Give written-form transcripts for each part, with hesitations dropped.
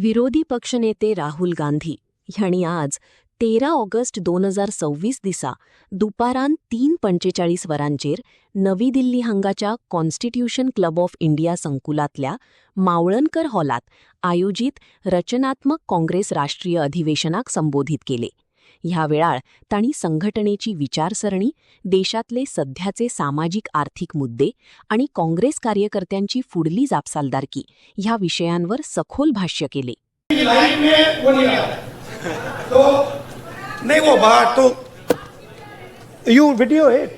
विरोधी पक्षनेते राहुल गांधी ह्यांनी आज 13 ऑगस्ट 2026 दिसा दुपारान 3:45 वरांचेर नवी दिल्ली हांगाच्या constitution club of India संकुलातल्या Mavalankar हॉलात आयोजित रचनात्मक काँग्रेस राष्ट्रीय अधिवेशनाक संबोधित केले. ह्या वेळार तांणी संघटनेची विचारसरणी, देशातले सध्याचे सामाजिक आर्थिक मुद्दे आणि काँग्रेस कार्यकर्त्यांची फुडली जापसालदारकी ह्या विषयांवर सखोल भाष्य केले. नहीं वो बात तो यू वीडियो इट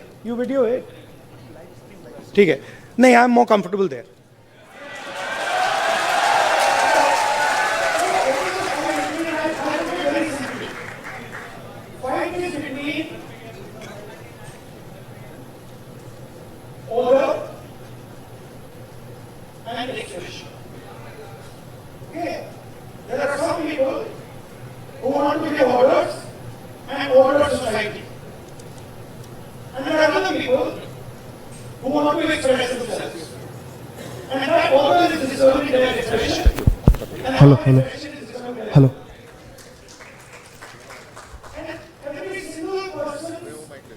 ठीक है. नहीं I am more comfortable there. There are some people who want to give orders and order society. And there are other people who want to express themselves. And that order is deserving their expression. Hello. And every single person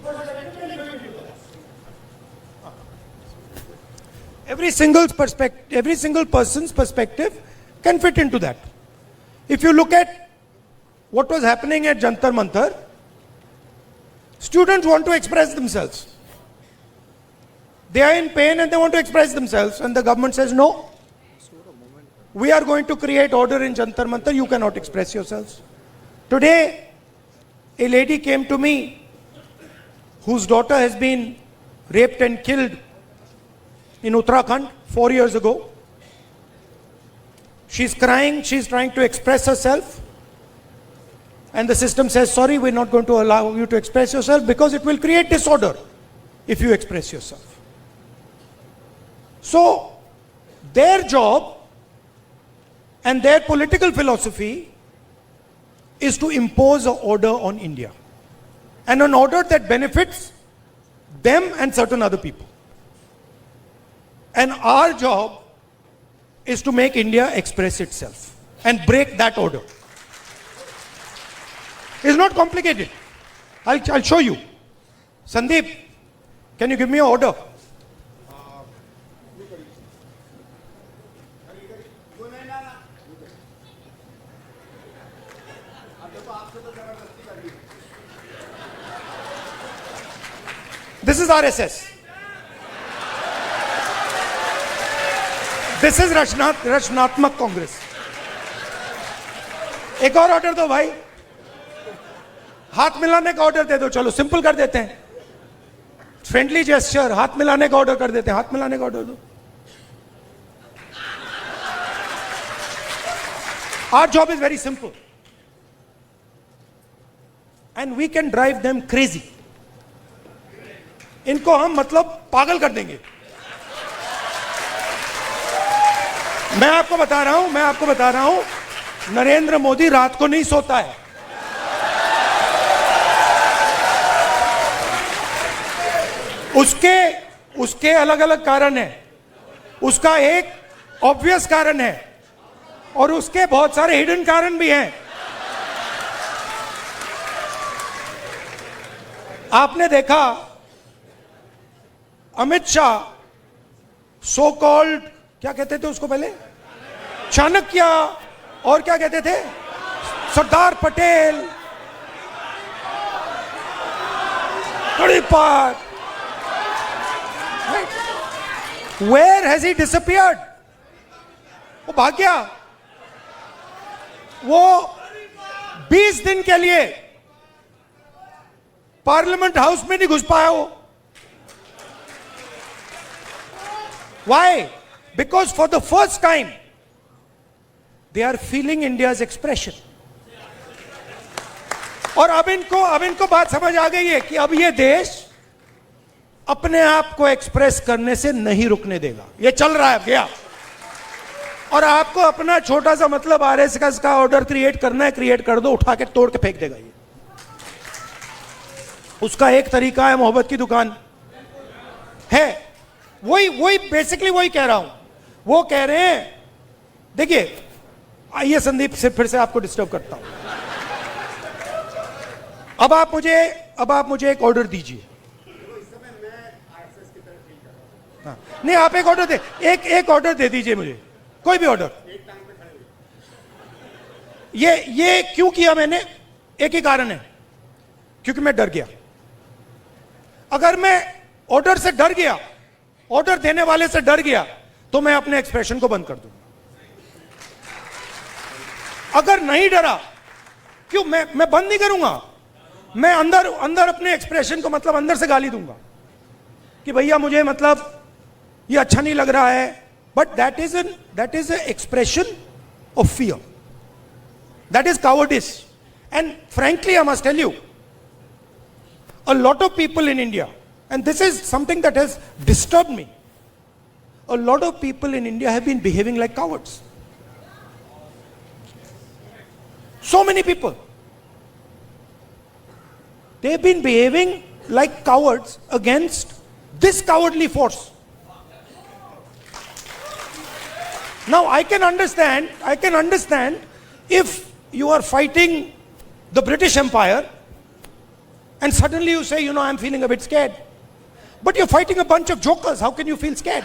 was elected to do that. Every single person's perspective can fit into that. If you look at what was happening at Jantar Mantar, students want to express themselves. They are in pain and they want to express themselves, and the government says no. We are going to create order in Jantar Mantar. You cannot express yourselves. Today, a lady came to me whose daughter has been raped and killed in Uttarakhand 4 years ago. She's crying, she's trying to express herself. And the system says, sorry, we're not going to allow you to express yourself because it will create disorder if you express yourself. So, their job and their political philosophy is to impose an order on India. And an order that benefits them and certain other people. And our job is to make India express itself and break that order. It's not complicated. I'll show you. Sandeep, can you give me an order? This is RSS. This is रचनात्मक कांग्रेस. एक और order दो भाई. हाथ मिलाने का order दे दो. चलो सिंपल कर देते हैं. Friendly gesture. हाथ मिलाने का ऑर्डर कर देते हैं. हाथ मिलाने का ऑर्डर दो. Our job is very simple. And we can drive them crazy. इनको हम मतलब पागल कर देंगे. मैं आपको बता रहा हूं, नरेंद्र मोदी रात को नहीं सोता है. उसके अलग अलग कारण है. उसका एक ऑब्वियस कारण है और उसके बहुत सारे हिडन कारण भी हैं. आपने देखा अमित शाह सो कॉल्ड, क्या कहते थे उसको पहले, चाणक्य, और क्या कहते थे, Sardar Patel, तड़ीपार. Where has he disappeared? वो भाग गया. वो 20 दिन के लिए पार्लियामेंट हाउस में नहीं घुस पाया वो. Why? Because for the first time, they are feeling India's expression. और अब इनको बात समझ आ गई है कि अब ये देश अपने आप को एक्सप्रेस करने से नहीं रुकने देगा. ये चल रहा है गया. और आपको अपना छोटा सा मतलब आरएसएस का ऑर्डर क्रिएट करना है, क्रिएट कर दो, उठा के तोड़ के फेंक देगा ये. उसका एक तरीका है, मोहब्बत की दुकान है. वही बेसिकली वही कह रहा हूं. वो कह रहे हैं, देखिए आइए संदीप, से फिर से आपको डिस्टर्ब करता हूं। अब आप मुझे एक ऑर्डर दीजिए। हाँ, नहीं, आप एक ऑर्डर दे, एक ऑर्डर दे दीजिए मुझे, कोई भी ऑर्डर। ये क्यों किया मैंने? एक ही कारण है, क्योंकि मैं डर गया। अगर मैं ऑर्डर से डर गया, ऑर्डर देने वाले से डर गया, तो मैं अपने एक्सप्रेशन को बंद कर दूंगा। अगर नहीं डरा, क्यों? मैं बंद नहीं करूंगा। मैं अंदर अपने एक्सप्रेशन को, मतलब अंदर से गाली दूंगा कि भैया मुझे, मतलब ये अच्छा नहीं लग रहा है। But that is a expression of fear, that is cowardice. And frankly, I must tell you, a lot of people in India, and this is something that has disturbed me, a lot of people in India have been behaving like cowards. So many people. They've been behaving like cowards against this cowardly force. Now I can understand if you are fighting the British Empire and suddenly you say, I'm feeling a bit scared. But you're fighting a bunch of jokers. How can you feel scared?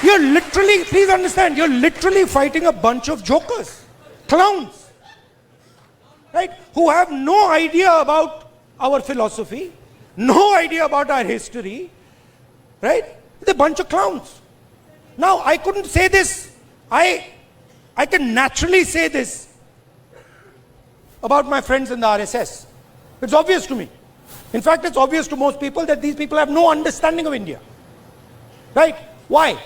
You're literally, please understand, you're literally fighting a bunch of jokers, clowns, right? Who have no idea about our philosophy, no idea about our history, right? They're a bunch of clowns. Now, I couldn't say this. I can naturally say this about my friends in the RSS. It's obvious to me. In fact, it's obvious to most people that these people have no understanding of India. Right? Why?